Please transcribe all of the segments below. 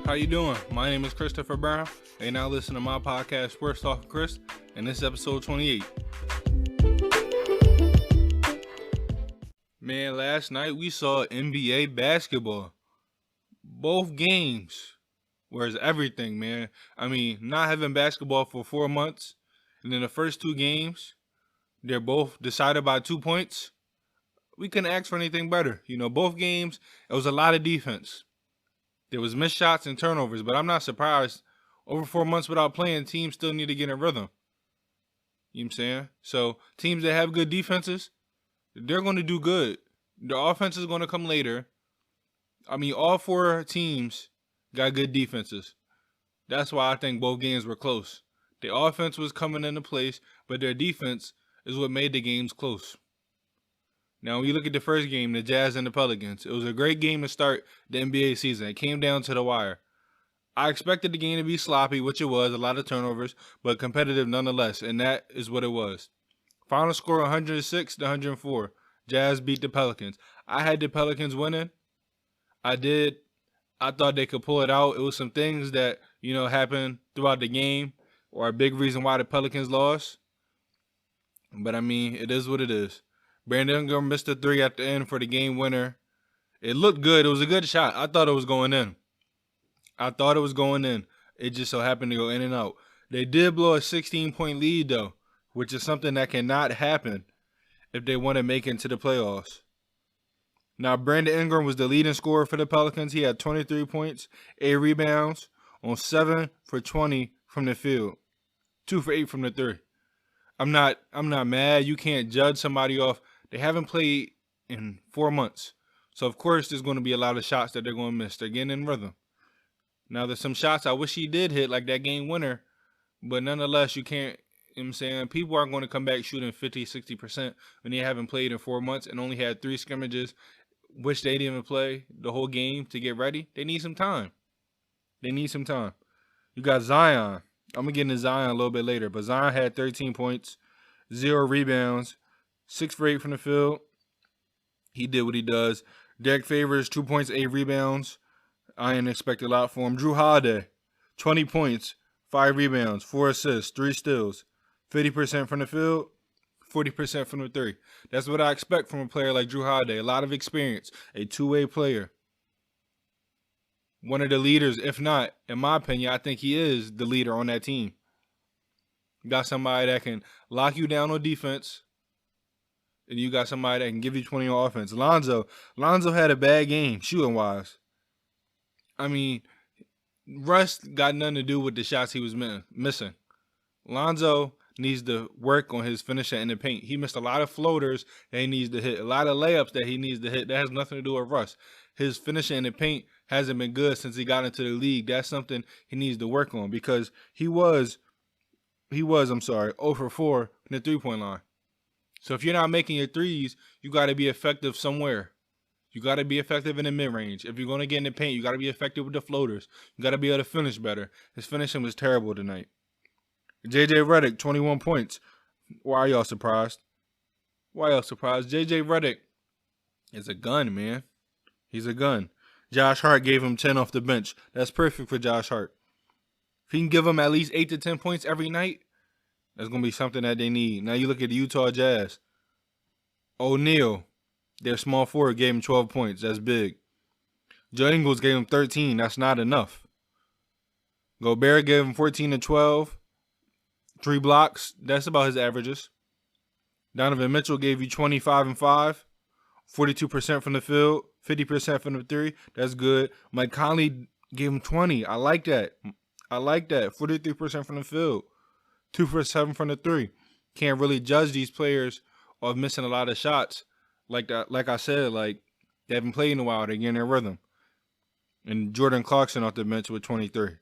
How you doing? My name is Christopher Brown, and now listen to my podcast, Sports Talk with Chris, and this is episode 28. Man, last night we saw NBA basketball. Both games was everything, man. I mean, not having basketball for 4 months, and then the first two games, they're both decided by 2 points. We couldn't ask for anything better. You know, both games, it was a lot of defense. There was missed shots and turnovers, but I'm not surprised. Over 4 months without playing, teams still need to get in rhythm. You know what I'm saying? So teams that have good defenses, they're going to do good. The offense is going to come later. I mean, all four teams got good defenses. That's why I think both games were close. The offense was coming into place, but their defense is what made the games close. Now, when you look at the first game, the Jazz and the Pelicans, it was a great game to start the NBA season. It came down to the wire. I expected the game to be sloppy, which it was, a lot of turnovers, but competitive nonetheless, and that is what it was. Final score 106-104. Jazz beat the Pelicans. I had the Pelicans winning. I did. I thought they could pull it out. It was some things that, happened throughout the game, or a big reason why the Pelicans lost. But, I mean, it is what it is. Brandon Ingram missed a three at the end for the game winner. It looked good. It was a good shot. I thought it was going in. It just so happened to go in and out. They did blow a 16-point lead, though, which is something that cannot happen if they want to make it into the playoffs. Now, Brandon Ingram was the leading scorer for the Pelicans. He had 23 points, 8 rebounds, on 7 for 20 from the field, 2 for 8 from the three. I'm not mad. You can't judge somebody off. They haven't played in 4 months. So, of course, there's going to be a lot of shots that they're going to miss. They're getting in rhythm. Now, there's some shots I wish he did hit, like that game winner. But nonetheless, you can't, people aren't going to come back shooting 50, 60% when they haven't played in 4 months and only had 3 scrimmages, which they didn't even play the whole game to get ready. They need some time. You got Zion. I'm going to get into Zion a little bit later, but Zion had 13 points, 0 rebounds, 6 for 8 from the field. He did what he does. Derek Favors, 2 points, 8 rebounds. I didn't expect a lot for him. Drew Holiday, 20 points, 5 rebounds, 4 assists, 3 steals, 50% from the field, 40% from the three. That's what I expect from a player like Drew Holiday. A lot of experience, a two-way player. One of the leaders, if not, in my opinion, I think he is the leader on that team. You got somebody that can lock you down on defense, and you got somebody that can give you 20 on offense. Lonzo had a bad game, shooting-wise. I mean, Russ got nothing to do with the shots he was missing. Lonzo needs to work on his finishing in the paint. He missed a lot of floaters that he needs to hit, a lot of layups that he needs to hit. That has nothing to do with Russ. His finishing in the paint hasn't been good since he got into the league. That's something he needs to work on because he was 0 for 4 in the three-point line. So if you're not making your threes, you got to be effective somewhere. You got to be effective in the mid-range. If you're going to get in the paint, you got to be effective with the floaters. You got to be able to finish better. His finishing was terrible tonight. J.J. Redick, 21 points. Why are y'all surprised? J.J. Redick is a gun, man. He's a gun. Josh Hart gave him 10 off the bench. That's perfect for Josh Hart. If he can give him at least 8 to 10 points every night, that's going to be something that they need. Now you look at the Utah Jazz. O'Neal, their small forward, gave him 12 points. That's big. Joe Ingles gave him 13. That's not enough. Gobert gave him 14 to 12. 3 blocks. That's about his averages. Donovan Mitchell gave you 25 and 5. 42% from the field. 50% from the three. That's good. Mike Conley gave him 20. I like that. 43% from the field. 2 for 7 from the three. Can't really judge these players of missing a lot of shots. Like I said, they haven't played in a while. They're getting their rhythm. And Jordan Clarkson off the bench with 23.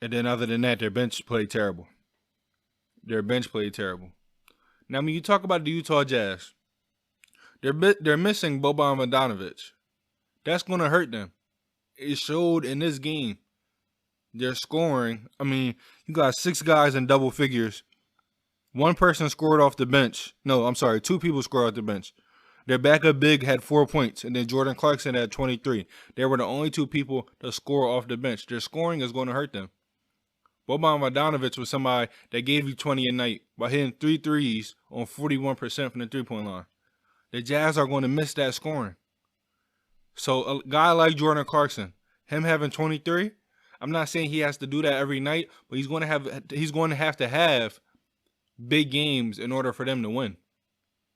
And then other than that, their bench played terrible. Now, when you talk about the Utah Jazz, they're missing Boban Bogdanović. That's going to hurt them. It showed in this game. They're scoring. I mean, you got 6 guys in double figures. One person scored off the bench. No, I'm sorry. 2 people scored off the bench. Their backup big had 4 points, and then Jordan Clarkson had 23. They were the only two people to score off the bench. Their scoring is going to hurt them. Boban Bogdanovic was somebody that gave you 20 a night by hitting 3 threes on 41% from the three-point line. The Jazz are going to miss that scoring. So a guy like Jordan Clarkson, him having 23, I'm not saying he has to do that every night, but he's going to have big games in order for them to win.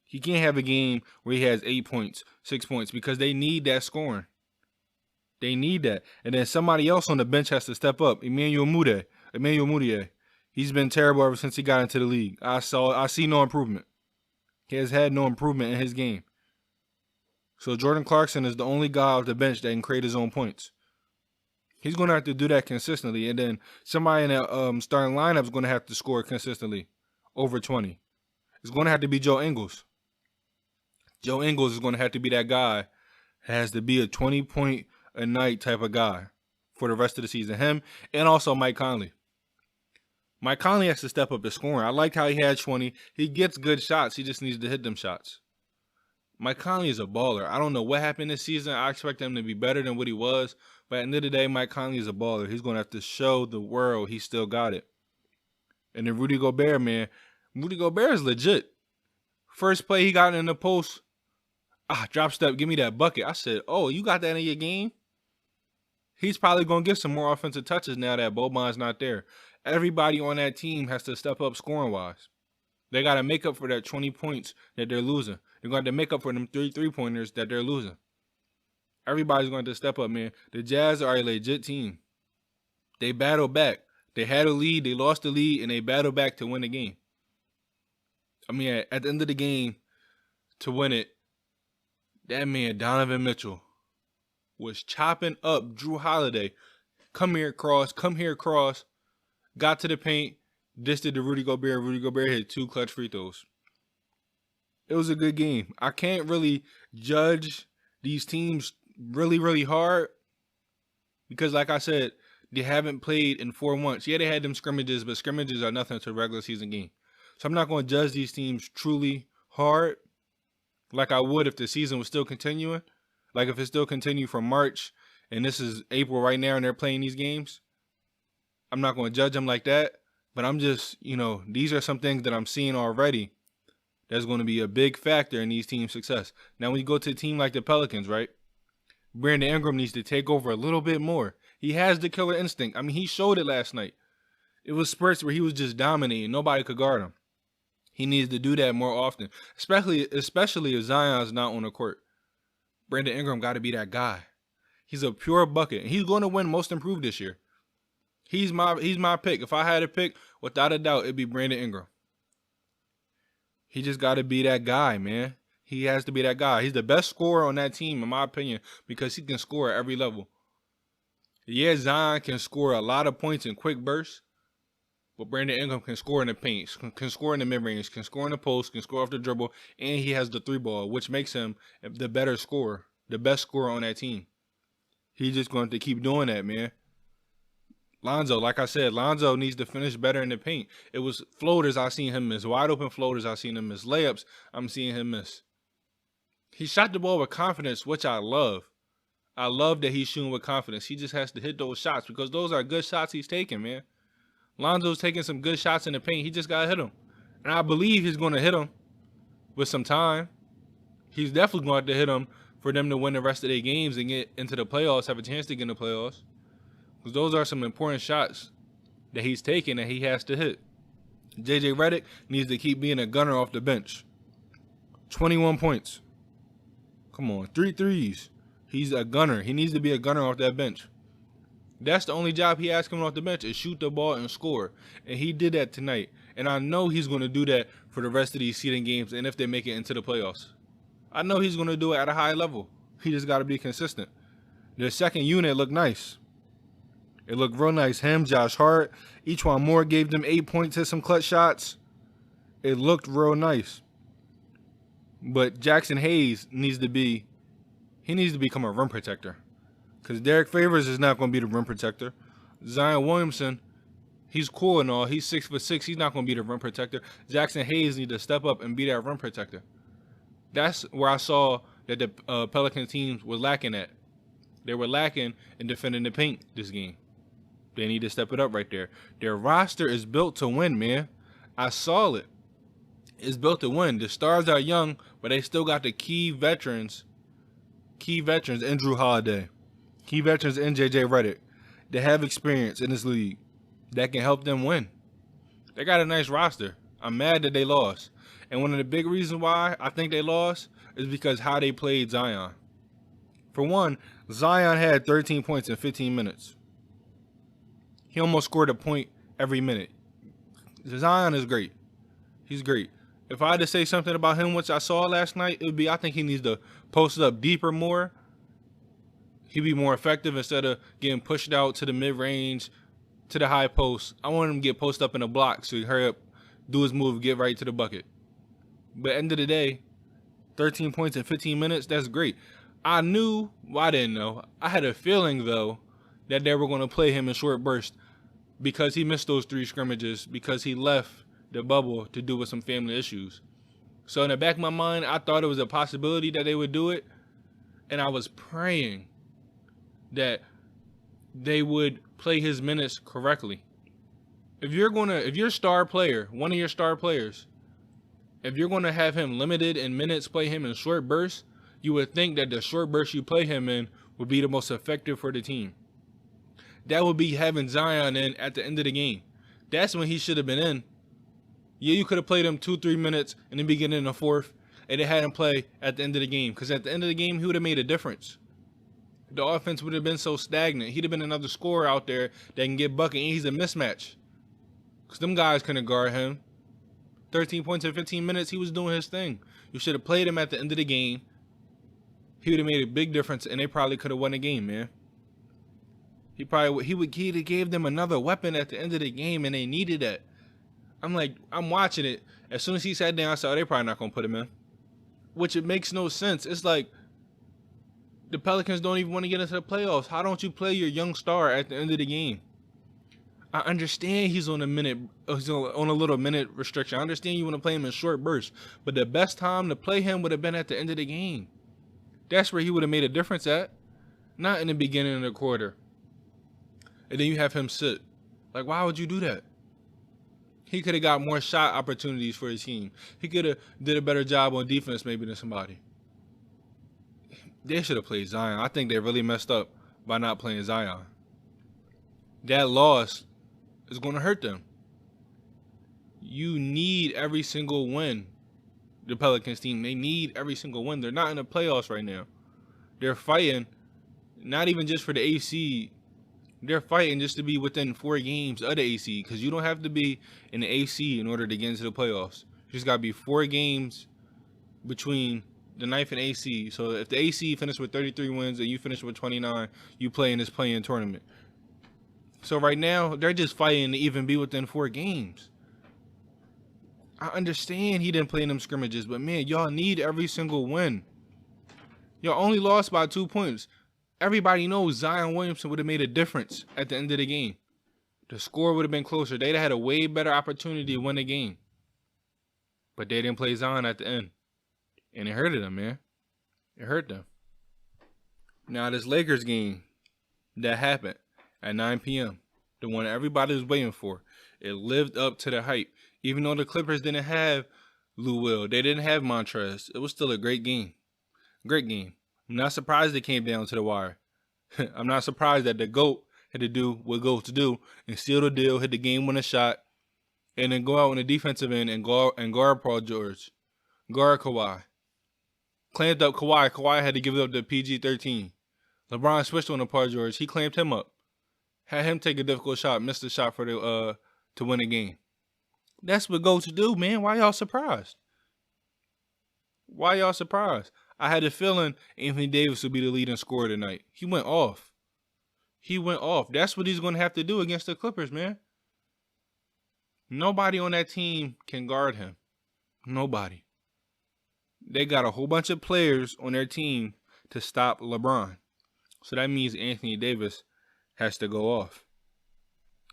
He can't have a game where he has 8 points, 6 points, because they need that scoring. They need that. And then somebody else on the bench has to step up. Emmanuel Mudiay. He's been terrible ever since he got into the league. I see no improvement. He has had no improvement in his game. So Jordan Clarkson is the only guy off the bench that can create his own points. He's going to have to do that consistently. And then somebody in that starting lineup is going to have to score consistently over 20. It's going to have to be Joe Ingles. Joe Ingles is going to have to be that guy that has to be a 20-point a night type of guy for the rest of the season. Him and also Mike Conley. Mike Conley has to step up his scoring. I liked how he had 20. He gets good shots. He just needs to hit them shots. Mike Conley is a baller. I don't know what happened this season. I expect him to be better than what he was. But at the end of the day, Mike Conley is a baller. He's going to have to show the world he still got it. And then Rudy Gobert, man. Rudy Gobert is legit. First play he got in the post. Drop step, give me that bucket. I said, oh, you got that in your game? He's probably going to get some more offensive touches now that Boban's not there. Everybody on that team has to step up scoring-wise. They got to make up for that 20 points that they're losing. They're going to make up for them three-pointers that they're losing. Everybody's going to step up, man. The Jazz are a legit team. They battled back. They had a lead, they lost the lead, and they battled back to win the game. I mean, at the end of the game, to win it, that man, Donovan Mitchell, was chopping up Drew Holiday. Come here, cross. Got to the paint, dished it to Rudy Gobert. Rudy Gobert hit 2 clutch free throws. It was a good game. I can't really judge these teams really, really hard because, like I said, they haven't played in 4 months. Yeah, they had them scrimmages, but scrimmages are nothing to a regular season game. So I'm not going to judge these teams truly hard like I would if the season was still continuing. Like if it still continued from March and this is April right now and they're playing these games. I'm not going to judge them like that. But I'm just, these are some things that I'm seeing already that's going to be a big factor in these teams' success. Now, when you go to a team like the Pelicans, right? Brandon Ingram needs to take over a little bit more. He has the killer instinct. I mean, he showed it last night. It was spurts where he was just dominating. Nobody could guard him. He needs to do that more often, especially if Zion's not on the court. Brandon Ingram got to be that guy. He's a pure bucket, and he's going to win Most Improved this year. He's my pick. If I had a pick, without a doubt, it'd be Brandon Ingram. He just got to be that guy, man. He has to be that guy. He's the best scorer on that team, in my opinion, because he can score at every level. Yeah, Zion can score a lot of points in quick bursts, but Brandon Ingram can score in the paint, can score in the mid-range, can score in the post, can score off the dribble, and he has the 3-ball, which makes him the better scorer, the best scorer on that team. He's just going to keep doing that, man. Lonzo, like I said, Lonzo needs to finish better in the paint. It was floaters I seen him miss, wide open floaters I seen him miss, layups I'm seeing him miss. He shot the ball with confidence, which I love. I love that he's shooting with confidence. He just has to hit those shots because those are good shots he's taking, man. Lonzo's taking some good shots in the paint. He just got to hit them. And I believe he's going to hit them with some time. He's definitely going to hit them for them to win the rest of their games and get into the playoffs, have a chance to get in the playoffs. Because those are some important shots that he's taking that he has to hit. JJ Redick needs to keep being a gunner off the bench. 21 points. Come on, 3 threes. He's a gunner. He needs to be a gunner off that bench. That's the only job he has coming off the bench is shoot the ball and score. And he did that tonight. And I know he's going to do that for the rest of these seeding games and if they make it into the playoffs. I know he's going to do it at a high level. He just got to be consistent. The second unit looked nice. It looked real nice. Him, Josh Hart, E'Twaun Moore gave them 8 points, hit some clutch shots. It looked real nice. But Jackson Hayes needs to become a rim protector. Because Derek Favors is not going to be the rim protector. Zion Williamson, he's cool and all. He's 6'6". He's not going to be the rim protector. Jackson Hayes needs to step up and be that rim protector. That's where I saw that the Pelicans teams was lacking at. They were lacking in defending the paint this game. They need to step it up right there. Their roster is built to win, man. I saw it. It's built to win. The stars are young, but they still got the key veterans. Key veterans in Drew Holiday. Key veterans in JJ Redick. They have experience in this league that can help them win. They got a nice roster. I'm mad that they lost. And one of the big reasons why I think they lost is because how they played Zion. For one, Zion had 13 points in 15 minutes. He almost scored a point every minute. Zion is great. He's great. If I had to say something about him, which I saw last night, it would be I think he needs to post it up deeper more. He'd be more effective instead of getting pushed out to the mid-range, to the high post. I want him to get posted up in a block so he hurry up, do his move, get right to the bucket. But at the end of the day, 13 points in 15 minutes, that's great. I knew, well, I didn't know. I had a feeling, though, that they were going to play him in short bursts because he missed those 3 scrimmages, because he left the bubble to do with some family issues. So in the back of my mind, I thought it was a possibility that they would do it. And I was praying that they would play his minutes correctly. If your star player, one of your star players, if you're going to have him limited in minutes, play him in short bursts, you would think that the short bursts you play him in would be the most effective for the team. That would be having Zion in at the end of the game. That's when he should have been in. Yeah, you could have played him 2-3 minutes in the beginning of the fourth, and they had him play at the end of the game. Because at the end of the game, he would have made a difference. The offense would have been so stagnant. He'd have been another scorer out there that can get bucket, and he's a mismatch. Because them guys couldn't guard him. 13 points in 15 minutes, he was doing his thing. You should have played him at the end of the game. He would have made a big difference, and they probably could have won the game, man. He gave them another weapon at the end of the game, and they needed that. I'm watching it. As soon as he sat down, I said, oh, they're probably not going to put him in. Which it makes no sense. It's like the Pelicans don't even want to get into the playoffs. How don't you play your young star at the end of the game? I understand he's on a little minute restriction. I understand you want to play him in short bursts. But the best time to play him would have been at the end of the game. That's where he would have made a difference at. Not in the beginning of the quarter. And then you have him sit. Like, why would you do that? He could have got more shot opportunities for his team. He could have did a better job on defense maybe than somebody. They should have played Zion. I think they really messed up by not playing Zion. That loss is going to hurt them. You need every single win. The Pelicans team, they need every single win. They're not in the playoffs right now. They're fighting, not even just for the AC. They're fighting just to be within 4 games of the AC, because you don't have to be in the AC in order to get into the playoffs. You just got to be 4 games between the 9th and AC. So if the AC finished with 33 wins and you finish with 29, you play in this play-in tournament. So right now, they're just fighting to even be within 4 games. I understand he didn't play in them scrimmages, but man, y'all need every single win. Y'all only lost by 2 points. Everybody knows Zion Williamson would have made a difference at the end of the game. The score would have been closer. They'd have had a way better opportunity to win the game. But they didn't play Zion at the end. And it hurted them, man. It hurt them. Now, this Lakers game that happened at 9 p.m., the one everybody was waiting for, it lived up to the hype. Even though the Clippers didn't have Lou Will, they didn't have Montrezl, it was still a great game. Great game. I'm not surprised it came down to the wire. I'm not surprised that the GOAT had to do what GOATs do and seal the deal, hit the game-winning shot, and then go out on the defensive end and guard Paul George, guard Kawhi. Clamped up Kawhi. Kawhi had to give it up to PG-13. LeBron switched on to Paul George. He clamped him up. Had him take a difficult shot, missed the shot for to win the game. That's what GOATs do, man. Why y'all surprised? Why y'all surprised? I had a feeling Anthony Davis would be the leading scorer tonight. He went off. He went off. That's what he's going to have to do against the Clippers, man. Nobody on that team can guard him. Nobody. They got a whole bunch of players on their team to stop LeBron. So that means Anthony Davis has to go off.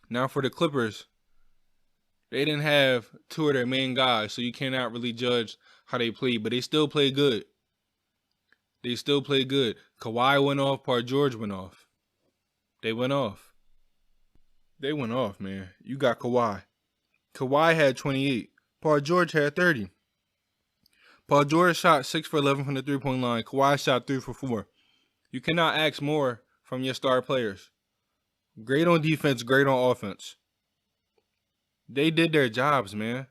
Now for the Clippers, they didn't have 2 of their main guys, so you cannot really judge how they played, but they still play good. They still play good. Kawhi went off. Paul George went off. They went off. They went off, man. You got Kawhi. Kawhi had 28. Paul George had 30. Paul George shot 6 for 11 from the three-point line. Kawhi shot 3 for 4. You cannot ask more from your star players. Great on defense, great on offense. They did their jobs, man.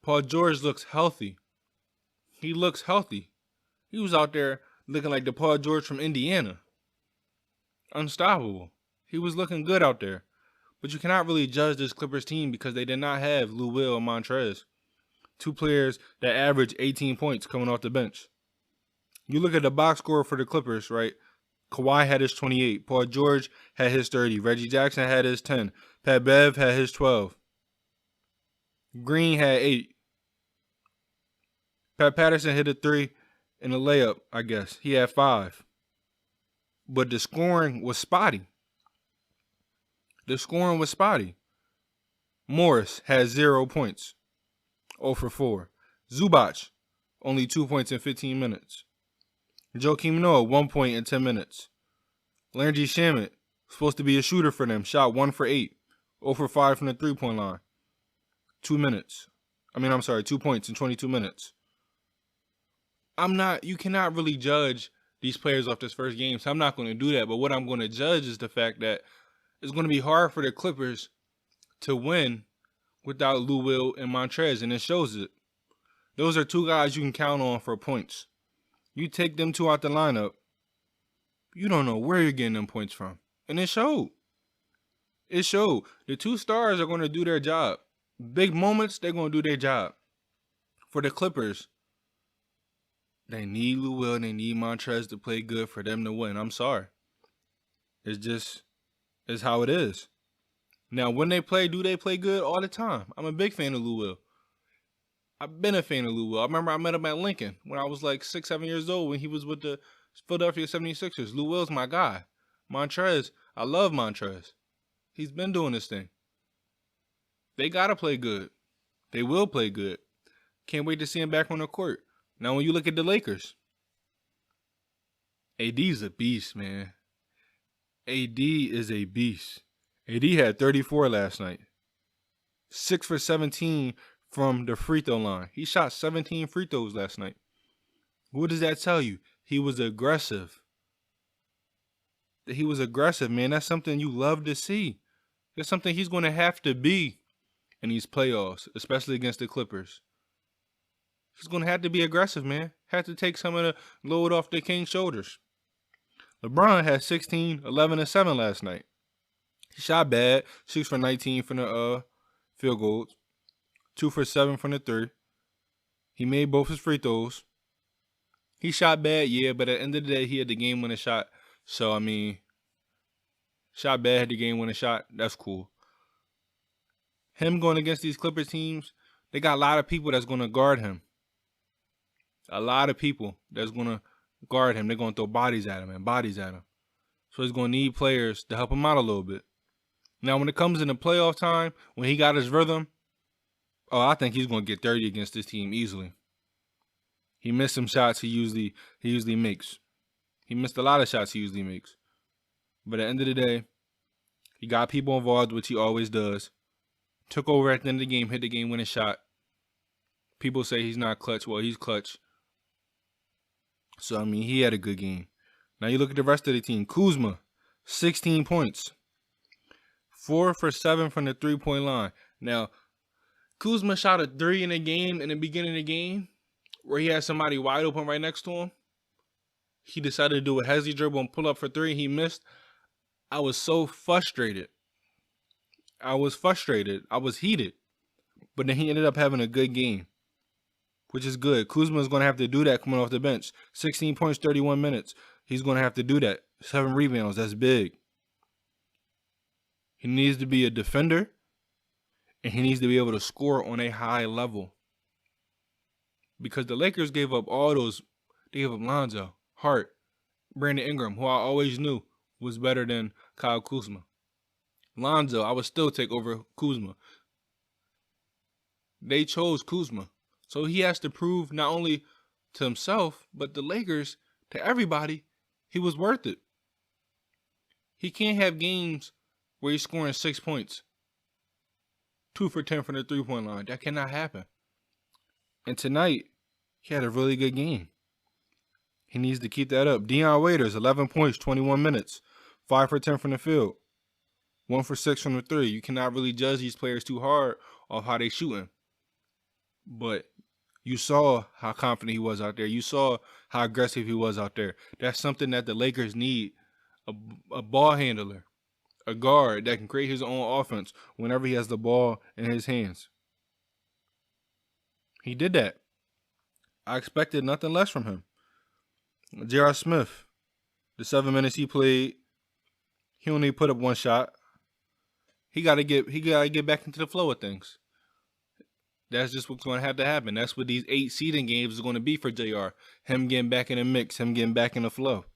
Paul George looks healthy. He looks healthy. He was out there looking like the Paul George from Indiana. Unstoppable. He was looking good out there. But you cannot really judge this Clippers team because they did not have Lou Will and Montrez. 2 players that average 18 points coming off the bench. You look at the box score for the Clippers, right? Kawhi had his 28. Paul George had his 30. Reggie Jackson had his 10. Pat Bev had his 12. Green had 8. Pat Patterson hit a 3 in a layup, I guess. He had 5. But the scoring was spotty. Morris had 0 points. 0 for 4. Zubac, only 2 points in 15 minutes. Joakim Noah, 1 point in 10 minutes. Landry Shamet, supposed to be a shooter for them, shot 1 for 8. 0 for 5 from the three-point line. 2 points in 22 minutes. You cannot really judge these players off this first game, so I'm not going to do that. But what I'm going to judge is the fact that it's going to be hard for the Clippers to win without Lou Will and Montrez, and it shows it. Those are 2 guys you can count on for points. You take them 2 out the lineup, you don't know where you're getting them points from. And it showed. It showed. The 2 stars are going to do their job. Big moments, they're going to do their job. For the Clippers, they need Lou Will and they need Montrez to play good for them to win. I'm sorry. It's how it is. Now, when they play, do they play good all the time? I'm a big fan of Lou Will. I've been a fan of Lou Will. I remember I met him at Lincoln when I was like 6, 7 years old when he was with the Philadelphia 76ers. Lou Will's my guy. Montrez, I love Montrez. He's been doing this thing. They got to play good. They will play good. Can't wait to see him back on the court. Now, when you look at the Lakers, AD's a beast, man. AD is a beast. AD had 34 last night. 6 for 17 from the free throw line. He shot 17 free throws last night. What does that tell you? He was aggressive. He was aggressive, man. That's something you love to see. That's something he's going to have to be in these playoffs, especially against the Clippers. He's going to have to be aggressive, man. Have to take some of the load off the Kings' shoulders. LeBron had 16, 11, and 7 last night. He shot bad. 6 for 19 from the field goals. 2 for 7 from the 3. He made both his free throws. He shot bad, yeah, but at the end of the day, he had the game-winning shot. So, shot bad, had the game-winning shot. That's cool. Him going against these Clippers teams, they got a lot of people that's going to guard him. A lot of people that's going to guard him. They're going to throw bodies at him. So he's going to need players to help him out a little bit. Now, when it comes in the playoff time, when he got his rhythm, I think he's going to get 30 against this team easily. He missed some shots he usually makes. He missed a lot of shots he usually makes. But at the end of the day, he got people involved, which he always does. Took over at the end of the game, hit the game-winning shot. People say he's not clutch. Well, he's clutch. So, he had a good game. Now you look at the rest of the team. Kuzma, 16 points. 4 for 7 from the three-point line. Now, Kuzma shot a 3 in the game in the beginning of the game where he had somebody wide open right next to him. He decided to do a hezzy dribble and pull up for 3. He missed. I was so frustrated. I was heated. But then he ended up having a good game, which is good. Kuzma is going to have to do that coming off the bench. 16 points, 31 minutes. He's going to have to do that. 7 rebounds. That's big. He needs to be a defender, and he needs to be able to score on a high level. Because the Lakers gave up all those. They gave up Lonzo, Hart, Brandon Ingram, who I always knew was better than Kyle Kuzma. Lonzo, I would still take over Kuzma. They chose Kuzma. So he has to prove not only to himself, but the Lakers, to everybody, he was worth it. He can't have games where he's scoring 6 points, 2 for 10 from the 3-point line. That cannot happen. And tonight, he had a really good game. He needs to keep that up. Dion Waiters, 11 points, 21 minutes, 5 for 10 from the field, 1 for 6 from the 3. You cannot really judge these players too hard off how they shooting. But you saw how confident he was out there. You saw how aggressive he was out there. That's something that the Lakers need. A ball handler, a guard that can create his own offense whenever he has the ball in his hands. He did that. I expected nothing less from him. J.R. Smith, the 7 minutes he played, he only put up 1 shot. He gotta get back into the flow of things. That's just what's going to have to happen. That's what these 8 seeding games is going to be for JR. Him getting back in the mix, him getting back in the flow.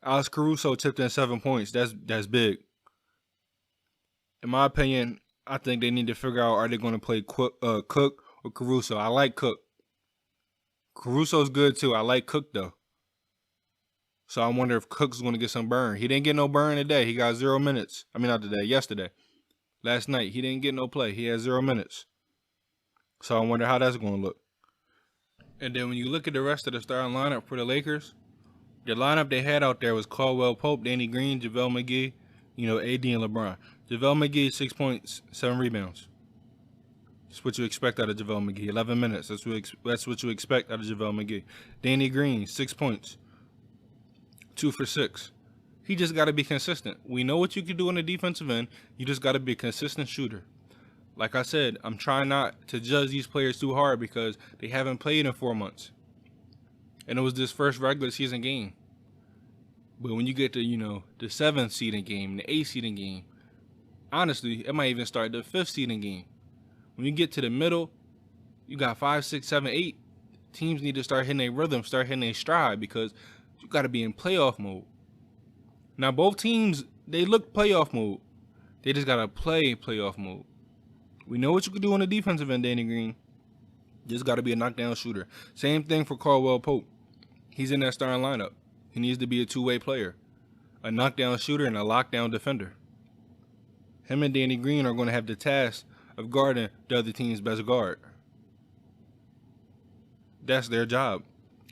Alex Caruso tipped in 7 points. That's big. In my opinion, I think they need to figure out, are they going to play Cook or Caruso? I like Cook. Caruso's good too. I like Cook though. So I wonder if Cook's going to get some burn. He didn't get no burn today. He got 0 minutes. I mean, not today, yesterday. Last night, he didn't get no play. He had 0 minutes. So I wonder how that's going to look. And then when you look at the rest of the starting lineup for the Lakers, the lineup they had out there was Caldwell Pope, Danny Green, JaVale McGee, AD and LeBron. JaVale McGee, 6 points, 7 rebounds. That's what you expect out of JaVale McGee. 11 minutes. That's what you expect out of JaVale McGee. Danny Green, 6 points, 2 for 6. He just got to be consistent. We know what you can do on the defensive end. You just got to be a consistent shooter. Like I said, I'm trying not to judge these players too hard because they haven't played in 4 months. And it was this first regular season game. But when you get to, the 7th seeding game, the 8th seeding game, honestly, it might even start the 5th seeding game. When you get to the middle, you got 5, 6, 7, 8. Teams need to start hitting their rhythm, start hitting their stride because you got to be in playoff mode. Now, both teams, they look playoff mode. They just got to play in playoff mode. We know what you can do on the defensive end, Danny Green. Just got to be a knockdown shooter. Same thing for Caldwell Pope. He's in that starting lineup. He needs to be a two-way player, a knockdown shooter and a lockdown defender. Him and Danny Green are going to have the task of guarding the other team's best guard. That's their job.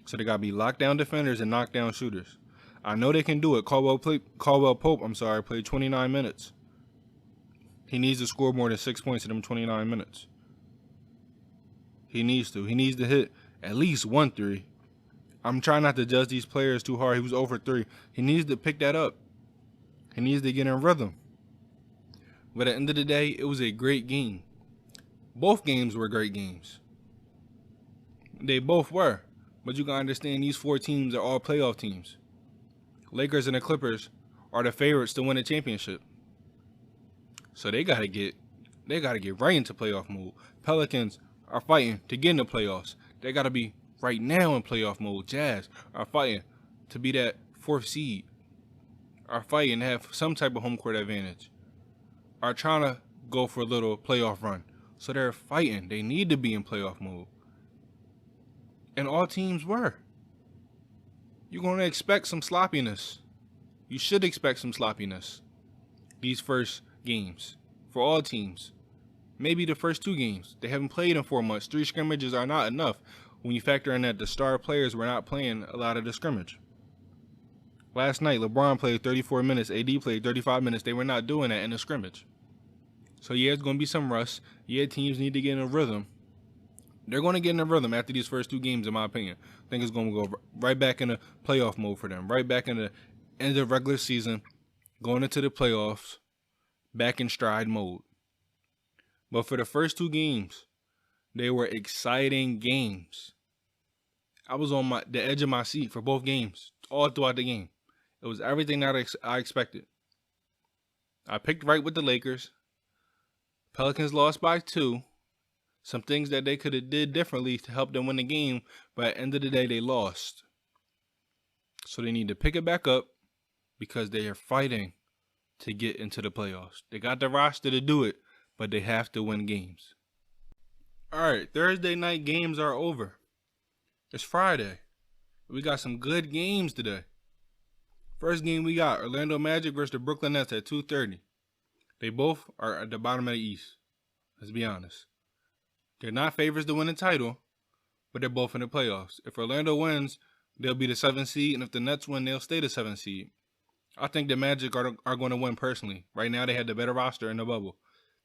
So they got to be lockdown defenders and knockdown shooters. I know they can do it. Caldwell Pope, played 29 minutes. He needs to score more than 6 points in them 29 minutes. He needs to. He needs to hit at least 1 3. I'm trying not to judge these players too hard. He was over 3. He needs to pick that up. He needs to get in rhythm. But at the end of the day, it was a great game. Both games were great games. They both were. But you got to understand these 4 teams are all playoff teams. Lakers and the Clippers are the favorites to win the championship. So they gotta get right into playoff mode. Pelicans are fighting to get in the playoffs. They gotta be right now in playoff mode. Jazz are fighting to be that 4th seed. Are fighting to have some type of home court advantage. Are trying to go for a little playoff run. So they're fighting. They need to be in playoff mode. And all teams were. You're gonna expect some sloppiness. You should expect some sloppiness. These first games for all teams. Maybe the first 2 games. They haven't played in 4 months. 3 scrimmages are not enough when you factor in that the star players were not playing a lot of the scrimmage. Last night, LeBron played 34 minutes. AD played 35 minutes. They were not doing that in the scrimmage. So, yeah, it's going to be some rust. Yeah, teams need to get in a rhythm. They're going to get in a rhythm after these first 2 games, in my opinion. I think it's going to go right back into playoff mode for them. Right back in the end of regular season, going into the playoffs. Back in stride mode. But for the first 2 games, they were exciting games. I was on the edge of my seat for both games, all throughout the game. It was everything that I expected. I picked right with the Lakers. Pelicans lost by 2. Some things that they could have did differently to help them win the game, but at the end of the day, they lost. So they need to pick it back up because they are fighting to get into the playoffs. They got the roster to do it, but they have to win games. All right, Thursday night games are over. It's Friday. We got some good games today. First game we got Orlando Magic versus the Brooklyn Nets at 2:30. They both are at the bottom of the East. Let's be honest. They're not favorites to win the title, but they're both in the playoffs. If Orlando wins, they'll be the 7th seed, and if the Nets win, they'll stay the 7th seed. I think the Magic are going to win personally. Right now, they have the better roster in the bubble.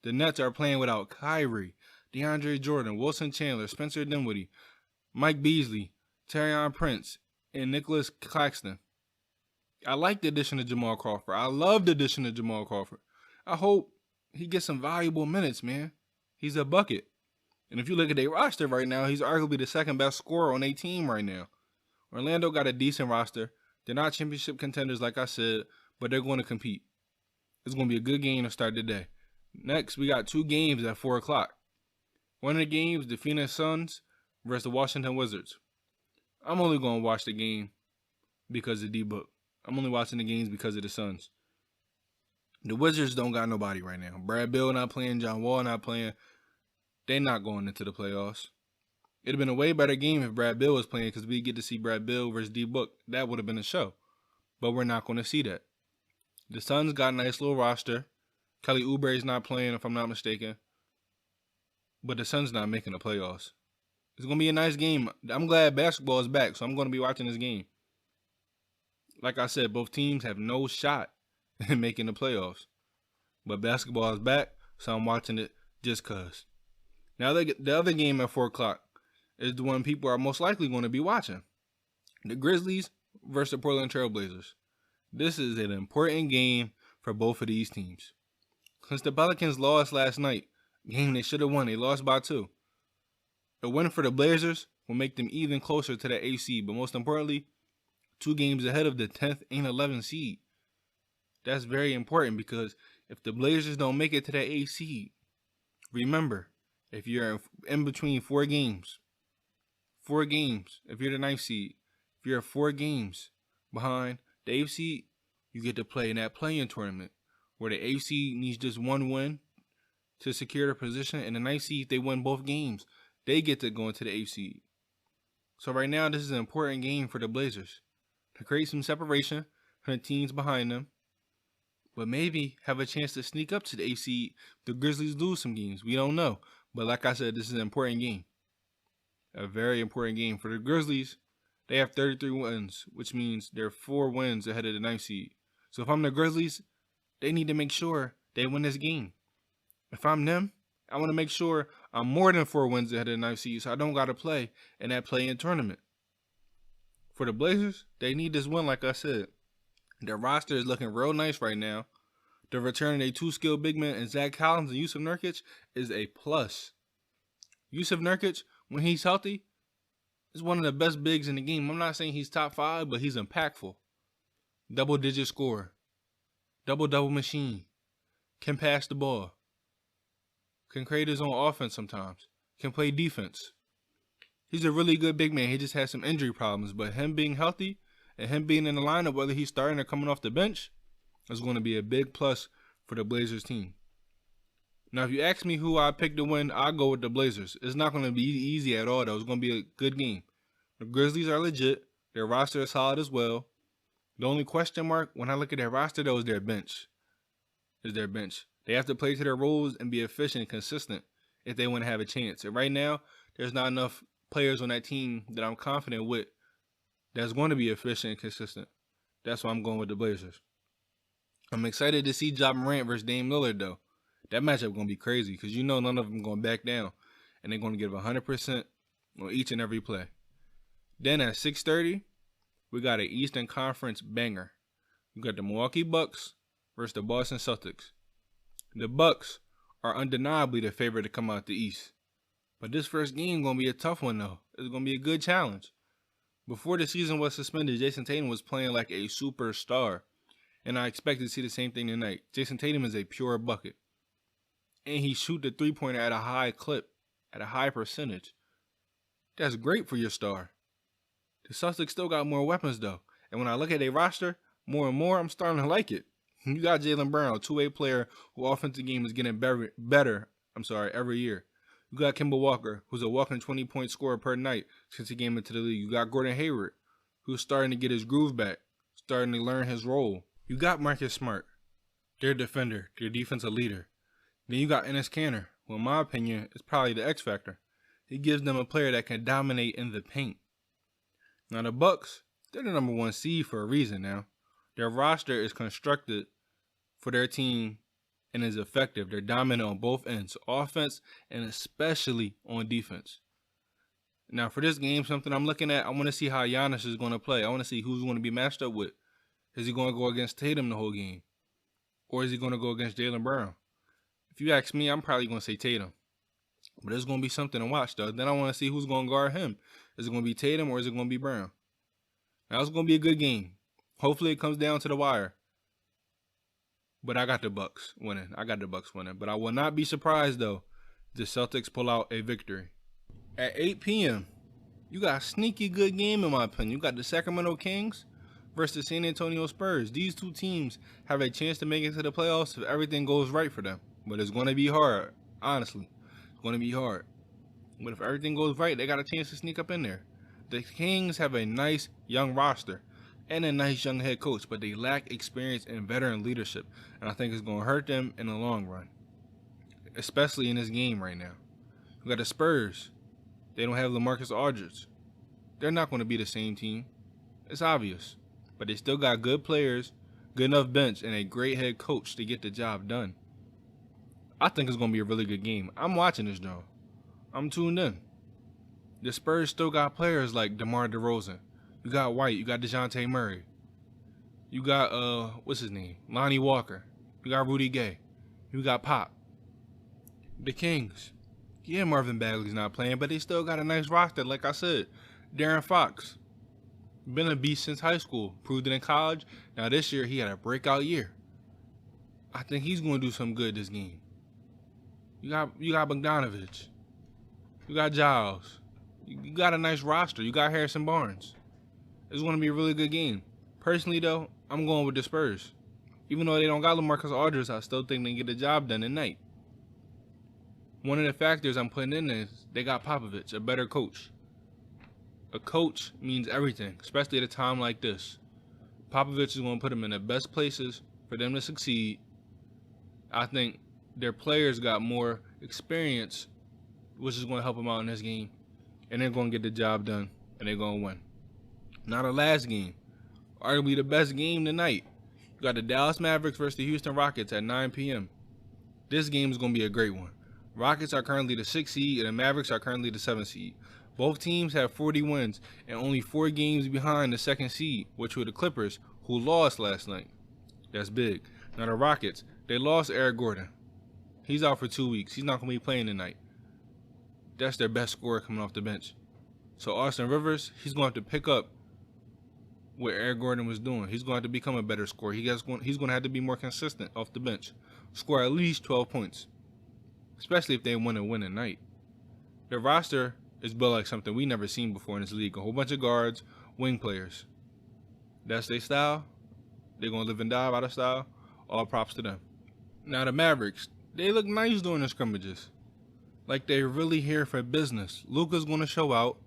The Nets are playing without Kyrie, DeAndre Jordan, Wilson Chandler, Spencer Dinwiddie, Mike Beasley, Taurean Prince, and Nicholas Claxton. I like the addition of Jamal Crawford. I love the addition of Jamal Crawford. I hope he gets some valuable minutes, man. He's a bucket. And if you look at their roster right now, he's arguably the second best scorer on their team right now. Orlando got a decent roster. They're not championship contenders, like I said, but they're going to compete. It's going to be a good game to start the day. Next, we got 2 games at 4 o'clock. One of the games, the Phoenix Suns versus the Washington Wizards. I'm only going to watch the game because of D-Book. I'm only watching the games because of the Suns. The Wizards don't got nobody right now. Brad Beal not playing, John Wall not playing. They're not going into the playoffs. It'd have been a way better game if Brad Beal was playing because we get to see Brad Beal versus D-Book. That would have been a show. But we're not going to see that. The Suns got a nice little roster. Kelly Oubre's not playing, if I'm not mistaken. But the Suns not making the playoffs. It's going to be a nice game. I'm glad basketball is back, so I'm going to be watching this game. Like I said, both teams have no shot in making the playoffs. But basketball is back, so I'm watching it just because. Now, the other game at 4 o'clock is the one people are most likely going to be watching. The Grizzlies versus the Portland Trailblazers. This is an important game for both of these teams. Since the Pelicans lost last night, game they should have won, they lost by 2. A win for the Blazers will make them even closer to the 8th seed, but most importantly, 2 games ahead of the 10th and 11th seed. That's very important because if the Blazers don't make it to the 8th seed, remember, if you're in between 4 games, if you're the 9th seed, if you're 4 games behind the 8th seed, you get to play in that play-in tournament where the 8th seed needs just 1 win to secure their position, and the 9th seed, if they win both games, they get to go into the 8th seed. So right now, this is an important game for the Blazers to create some separation from the teams behind them, but maybe have a chance to sneak up to the 8th seed. The Grizzlies lose some games. We don't know. But like I said, this is an important game. A very important game. For the Grizzlies, they have 33 wins, which means they're 4 wins ahead of the 9th seed. So if I'm the Grizzlies, they need to make sure they win this game. If I'm them, I want to make sure I'm more than 4 wins ahead of the 9th seed so I don't got to play in that play-in tournament. For the Blazers, they need this win, like I said. Their roster is looking real nice right now. The return of their 2 skilled big men and Zach Collins and Yusuf Nurkic is a plus. Yusuf Nurkic, when he's healthy, is one of the best bigs in the game. I'm not saying he's top 5, but he's impactful. Double-digit scorer. Double-double machine. Can pass the ball. Can create his own offense sometimes. Can play defense. He's a really good big man. He just has some injury problems. But him being healthy and him being in the lineup, whether he's starting or coming off the bench, is going to be a big plus for the Blazers team. Now, if you ask me who I pick to win, I'll go with the Blazers. It's not going to be easy at all, though. It's going to be a good game. The Grizzlies are legit. Their roster is solid as well. The only question mark when I look at their roster, though, is their bench. They have to play to their roles and be efficient and consistent if they want to have a chance. And right now, there's not enough players on that team that I'm confident with that's going to be efficient and consistent. That's why I'm going with the Blazers. I'm excited to see Ja Morant versus Dame Lillard, though. That matchup going to be crazy because you know none of them going to back down. And they're going to give 100% on each and every play. Then at 6:30, we got an Eastern Conference banger. We got the Milwaukee Bucks versus the Boston Celtics. The Bucks are undeniably the favorite to come out the East. But this first game going to be a tough one, though. It's going to be a good challenge. Before the season was suspended, Jason Tatum was playing like a superstar. And I expect to see the same thing tonight. Jason Tatum is a pure bucket. And he shoot the three-pointer at a high clip, at a high percentage. That's great for your star. The Celtics still got more weapons, though. And when I look at their roster, more and more, I'm starting to like it. You got Jaylen Brown, a two-way player who offensive game is getting better every year. You got Kemba Walker, who's a walking 20-point scorer per night since he came into the league. You got Gordon Hayward, who's starting to get his groove back, starting to learn his role. You got Marcus Smart, their defender, their defensive leader. Then you got Enes Kanter, who in my opinion is probably the X factor. He gives them a player that can dominate in the paint. Now the Bucks, they're the number 1 seed for a reason now. Their roster is constructed for their team and is effective. They're dominant on both ends, offense and especially on defense. Now for this game, something I'm looking at, I want to see how Giannis is going to play. I want to see who's going to be matched up with. Is he going to go against Tatum the whole game? Or is he going to go against Jaylen Brown? If you ask me, I'm probably going to say Tatum. But there's going to be something to watch, though. Then I want to see who's going to guard him. Is it going to be Tatum or is it going to be Brown? Now, it's going to be a good game. Hopefully, it comes down to the wire. But I got the Bucks winning. But I will not be surprised, though, if the Celtics pull out a victory. At 8 p.m., you got a sneaky good game, in my opinion. You got the Sacramento Kings versus San Antonio Spurs. These two teams have a chance to make it to the playoffs if everything goes right for them. But it's going to be hard, honestly. It's going to be hard. But if everything goes right, they got a chance to sneak up in there. The Kings have a nice young roster and a nice young head coach, but they lack experience and veteran leadership. And I think it's going to hurt them in the long run, especially in this game right now. You got the Spurs. They don't have LaMarcus Aldridge. They're not going to be the same team. It's obvious. But they still got good players, good enough bench, and a great head coach to get the job done. I think it's going to be a really good game. I'm watching this, though. I'm tuned in. The Spurs still got players like DeMar DeRozan. You got White. You got DeJounte Murray. You got, what's his name? Lonnie Walker. You got Rudy Gay. You got Pop. The Kings. Yeah, Marvin Bagley's not playing, but they still got a nice roster, like I said. Darren Fox. Been a beast since high school. Proved it in college. Now this year, he had a breakout year. I think he's going to do some good this game. You got Bogdanovich. You got Giles. You got a nice roster. You got Harrison Barnes. It's going to be a really good game. Personally, though, I'm going with the Spurs. Even though they don't got LaMarcus Aldridge, I still think they can get the job done tonight. One of the factors I'm putting in is they got Popovich, a better coach. A coach means everything, especially at a time like this. Popovich is going to put them in the best places for them to succeed. I think their players got more experience, which is going to help them out in this game. And they're going to get the job done, and they're going to win. Now the last game, arguably the best game tonight. You got the Dallas Mavericks versus the Houston Rockets at 9 p.m. This game is going to be a great one. Rockets are currently the 6th seed, and the Mavericks are currently the 7th seed. Both teams have 40 wins and only 4 games behind the 2nd seed, which were the Clippers, who lost last night. That's big. Now the Rockets, they lost Eric Gordon. He's out for 2 weeks. He's not going to be playing tonight. That's their best scorer coming off the bench. So Austin Rivers, he's going to have to pick up what Eric Gordon was doing. He's going to have to become a better scorer. He's going to have to be more consistent off the bench. Score at least 12 points, especially if they want to win a night. Their roster is built like something we never seen before in this league. A whole bunch of guards, wing players. That's their style. They're going to live and die by the style. All props to them. Now the Mavericks, they look nice during the scrimmages. Like they're really here for business. Luka's going to show out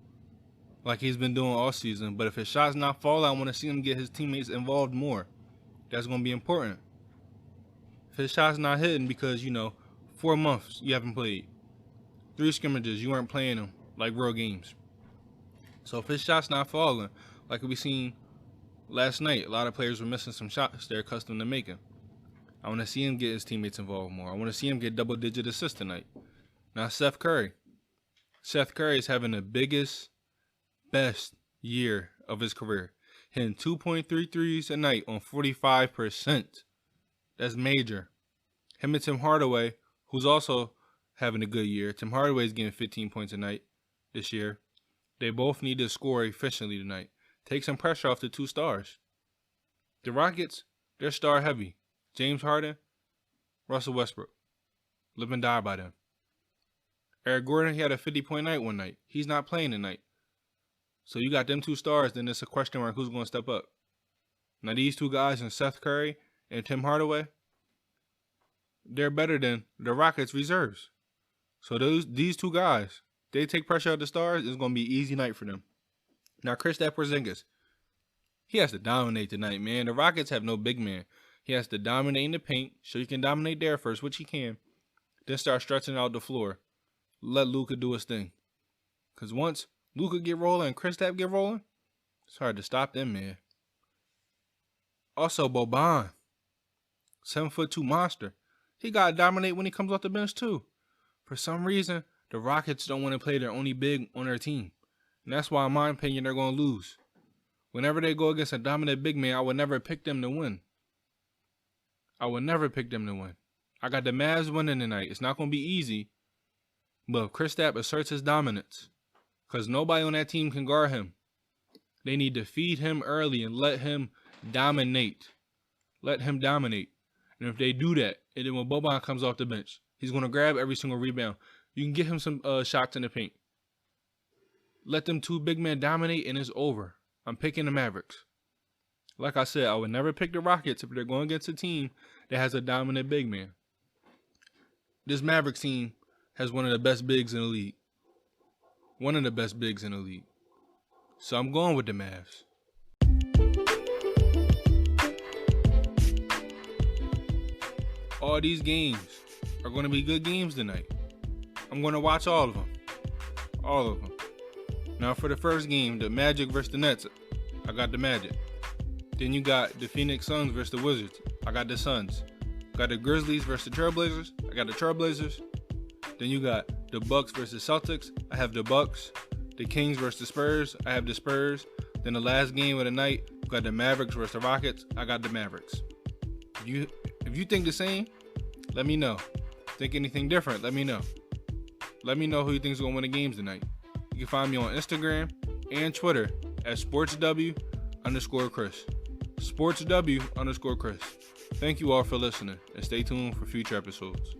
like he's been doing all season. But if his shots not fall, I want to see him get his teammates involved more. That's going to be important. If his shots not hitting because, 4 months you haven't played. 3 scrimmages, you weren't playing them like real games. So if his shots not falling, like we seen last night, a lot of players were missing some shots they're accustomed to making. I want to see him get his teammates involved more. I want to see him get double-digit assists tonight. Now, Seth Curry. Seth Curry is having the biggest, best year of his career. Hitting 2.3 threes a night on 45%. That's major. Him and Tim Hardaway, who's also having a good year. Tim Hardaway is getting 15 points a night this year. They both need to score efficiently tonight. Take some pressure off the 2 stars. The Rockets, they're star heavy. James Harden, Russell Westbrook. Live and die by them. Eric Gordon, he had a 50-point night one night. He's not playing tonight. So you got them 2 stars, then it's a question mark who's going to step up. Now these 2 guys, and Seth Curry and Tim Hardaway, they're better than the Rockets reserves. So these two guys, they take pressure out the Stars. It's going to be an easy night for them. Now, Kristaps Porzingis, he has to dominate tonight, man. The Rockets have no big man. He has to dominate in the paint, so he can dominate there first, which he can. Then start stretching out the floor. Let Luka do his thing. Because once Luka get rolling and Kristaps get rolling, it's hard to stop them, man. Also, Boban, 7'2" monster. He got to dominate when he comes off the bench, too. For some reason, the Rockets don't want to play their only big on their team. And that's why, in my opinion, they're going to lose. Whenever they go against a dominant big man, I would never pick them to win. I got the Mavs winning tonight. It's not going to be easy. But if Kristaps asserts his dominance, because nobody on that team can guard him, they need to feed him early and let him dominate. Let him dominate. And if they do that, and then when Boban comes off the bench, he's going to grab every single rebound. You can get him some shots in the paint. Let them two big men dominate, and it's over. I'm picking the Mavericks. Like I said, I would never pick the Rockets if they're going against a team that has a dominant big man. This Mavericks team has one of the best bigs in the league. So I'm going with the Mavs. All these games are going to be good games tonight. I'm going to watch all of them. Now for the first game, the Magic versus the Nets, I got the Magic. Then you got the Phoenix Suns versus the Wizards. I got the Suns. Got the Grizzlies versus the Trailblazers. I got the Trailblazers. Then you got the Bucks versus Celtics. I have the Bucks. The Kings versus the Spurs. I have the Spurs. Then the last game of the night, you got the Mavericks versus the Rockets. I got the Mavericks. If you think the same, let me know. Think anything different, let me know. Let me know who you think is going to win the games tonight. You can find me on Instagram and Twitter at sportsw_Chris. sportsw_Chris. Thank you all for listening, and stay tuned for future episodes.